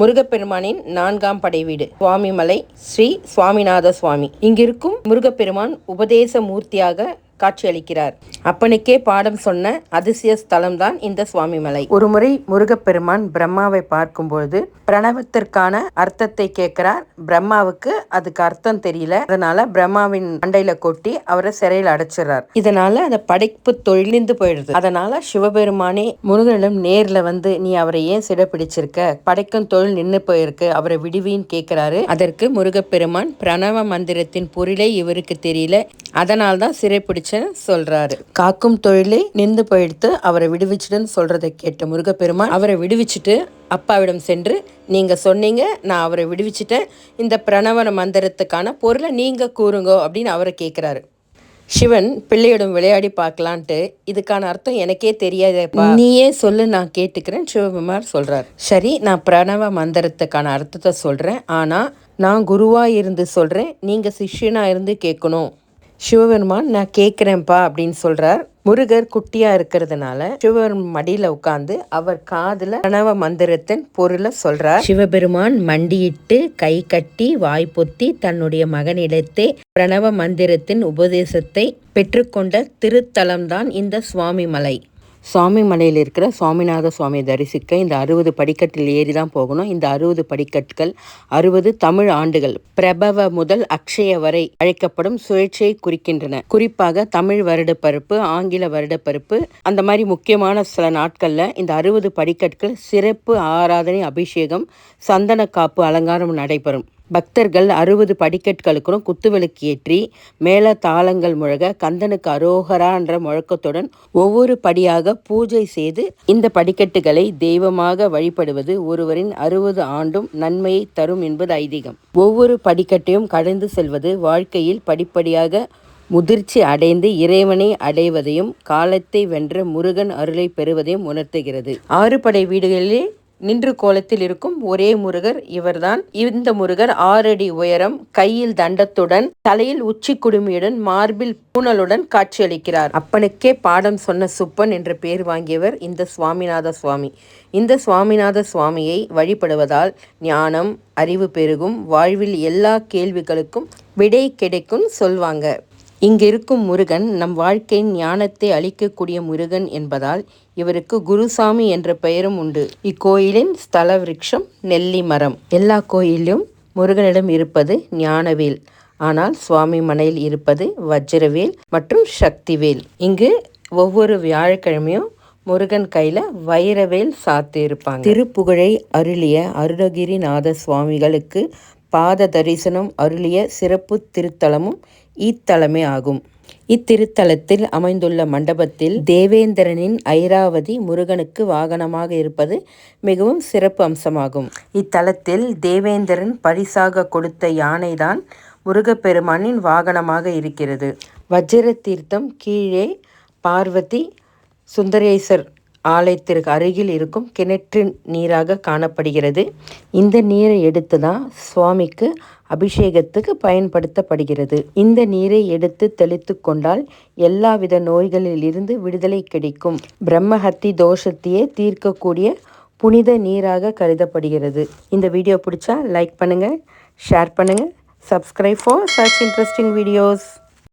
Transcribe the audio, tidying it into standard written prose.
முருகப்பெருமானின் 4ஆம் படை வீடு சுவாமிமலை ஸ்ரீ சுவாமிநாத சுவாமி. இங்கிருக்கும் முருகப்பெருமான் உபதேச மூர்த்தியாக காட்சியளிக்கிறார். அப்பனுக்கே பாடம் சொன்ன அதிசய ஸ்தலம்தான் இந்த சுவாமிமலை. ஒருமுறை முருகப்பெருமான் பிரம்மாவை பார்க்கும்பொழுது பிரணவத்திற்கான அர்த்தத்தை கேட்கிறார். பிரம்மாவுக்கு அதுக்கு அர்த்தம் தெரியல. அதனால பிரம்மாவின் மண்டையில கொட்டி அவரை சிறையில் அடைச்சிடறார். இதனால அந்த படைப்பு தொழிலிந்து போயிடுது. அதனால சிவபெருமானே முருகனிடம் நேர்ல வந்து, நீ அவரை ஏன் சிறை பிடிச்சிருக்க, படைக்கும் தொழில் நின்று போயிருக்கு, அவரை விடுவின்னு கேட்கிறாரு. அதற்கு முருகப்பெருமான் பிரணவ மந்திரத்தின் பொருளே இவருக்கு தெரியல, அதனால்தான் சிறை பிடிச்ச சொல்றாரு. காக்கும் தொழிலே நின்று போயிடுத்து, அவரை விடுவிச்சுட்டுன்னு சொல்றதை கேட்ட முருகப்பெருமான் அவரை விடுவிச்சுட்டு அப்பாவிடம் சென்று, நீங்க சொன்னீங்க, நான் அவரை விடுவிச்சுட்டேன், இந்த பிரணவன மந்திரத்துக்கான பொருளை நீங்க கூறுங்கோ அப்படின்னு அவரை கேட்கிறாரு. சிவன் பிள்ளையிடம் விளையாடி பார்க்கலான்ட்டு, இதுக்கான அர்த்தம் எனக்கே தெரியாதேப்பா, நீயே சொல்லு, நான் கேட்டுக்கிறேன் சிவபெருமான் சொல்றார். சரி, நான் பிரணவ மந்திரத்துக்கான அர்த்தத்தை சொல்றேன், ஆனா நான் குருவா இருந்து சொல்றேன், நீங்க சிஷ்யனா இருந்து கேட்கணும். சிவபெருமான் நான் கேட்குறேன்ப்பா அப்படின்னு சொல்றார். முருகர் குட்டியா இருக்கிறதுனால சிவபெருமான் மடியில உட்கார்ந்து அவர் காதுல பிரணவ மந்திரத்தின் பொருளை சொல்றார். சிவபெருமான் மண்டியிட்டு கை கட்டி வாய் பொத்தி தன்னுடைய மகனிடத்தே பிரணவ மந்திரத்தின் உபதேசத்தை பெற்றுக்கொண்ட திருத்தலம்தான் இந்த சுவாமிமலை. சுவாமிமலையில் இருக்கிற சுவாமிநாத சுவாமியை தரிசிக்க இந்த 60 படிக்கட்டில் ஏறி தான் போகணும். இந்த 60 படிக்கட்டுகள் 60 தமிழ் ஆண்டுகள் பிரபவ முதல் அக்ஷய வரை அழைக்கப்படும் சுழற்சியை குறிக்கின்றன. குறிப்பாக தமிழ் வருடப்பருப்பு, ஆங்கில வருடப்பருப்பு, அந்த மாதிரி முக்கியமான சில நாட்கள்ல இந்த 60 படிக்கட்டுகள் சிறப்பு ஆராதனை, அபிஷேகம், சந்தன காப்பு அலங்காரம் நடைபெறும். பக்தர்கள் 60 படிக்கட்டுகளுக்கும் குத்துவிளக்கு ஏற்றி மேல தாளங்கள் முழக கந்தனுக்கு அரோகரா என்ற முழக்கத்துடன் ஒவ்வொரு படியாக பூஜை செய்து இந்த படிக்கட்டுகளை தெய்வமாக வழிபடுவது ஒருவரின் 60 ஆண்டும் நன்மையை தரும் என்பது ஐதீகம். ஒவ்வொரு படிக்கட்டையும் கடந்து செல்வது வாழ்க்கையில் படிப்படியாக முதிர்ச்சி அடைந்து இறைவனை அடைவதையும் காலத்தை வென்ற முருகன் அருளை பெறுவதையும் உணர்த்துகிறது. 6 படை வீடுகளிலே நின்று கோலத்தில் இருக்கும் ஒரே முருகர் இவர்தான். இந்த முருகர் 6 அடி உயரம், கையில் தண்டத்துடன், தலையில் உச்சி குடுமியுடன், மார்பில் பூணலுடன் காட்சியளிக்கிறார். அப்பனுக்கே பாடம் சொன்ன சுப்பன் என்ற பெயர் வாங்கியவர் இந்த சுவாமிநாத சுவாமி. இந்த சுவாமிநாத சுவாமியை வழிபடுவதால் ஞானம், அறிவு பெருகும், வாழ்வில் எல்லா கேள்விகளுக்கும் விடை கிடைக்கும் சொல்வாங்க. இங்கிருக்கும் முருகன் நம் வாழ்க்கையின் ஞானத்தை அளிக்கக்கூடிய முருகன் என்பதால் இவருக்கு குருசாமி என்ற பெயரும் உண்டு. இக்கோயிலின் ஸ்தல விருட்சம் நெல்லி மரம். எல்லா கோயிலும் முருகனிடம் இருப்பது ஞானவேல், ஆனால் சுவாமி மனையில் இருப்பது வஜ்ரவேல் மற்றும் சக்திவேல். இங்கு ஒவ்வொரு வியாழக்கிழமையும் முருகன் கையில வைரவேல் சாத்தி இருப்பாங்க. திருப்புகழை அருளிய அருணகிரிநாத சுவாமிகளுக்கு பாத தரிசனம் அருளிய சிறப்பு திருத்தலமும் இத்தலமே ஆகும். இத்திருத்தலத்தில் அமைந்துள்ள மண்டபத்தில் தேவேந்திரனின் ஐராவதி முருகனுக்கு வாகனமாக இருப்பது மிகவும் சிறப்பு அம்சமாகும். இத்தலத்தில் தேவேந்திரன் பரிசாக கொடுத்த யானைதான் முருகப்பெருமானின் வாகனமாக இருக்கிறது. வஜ்ர தீர்த்தம் கீழே பார்வதி சுந்தரேசர் ஆலயத்திற்கு அருகில் இருக்கும் கிணற்று நீராக காணப்படுகிறது. இந்த நீரை எடுத்து தான் சுவாமிக்கு அபிஷேகத்துக்கு பயன்படுத்தப்படுகிறது. இந்த நீரை எடுத்து தெளித்து கொண்டால் எல்லாவித நோய்களில் இருந்து விடுதலை கிடைக்கும். பிரம்மஹத்தி தோஷத்தையே தீர்க்கக்கூடிய புனித நீராக கருதப்படுகிறது. இந்த வீடியோ பிடிச்சா லைக் பண்ணுங்க, ஷேர் பண்ணுங்க, subscribe for such interesting videos.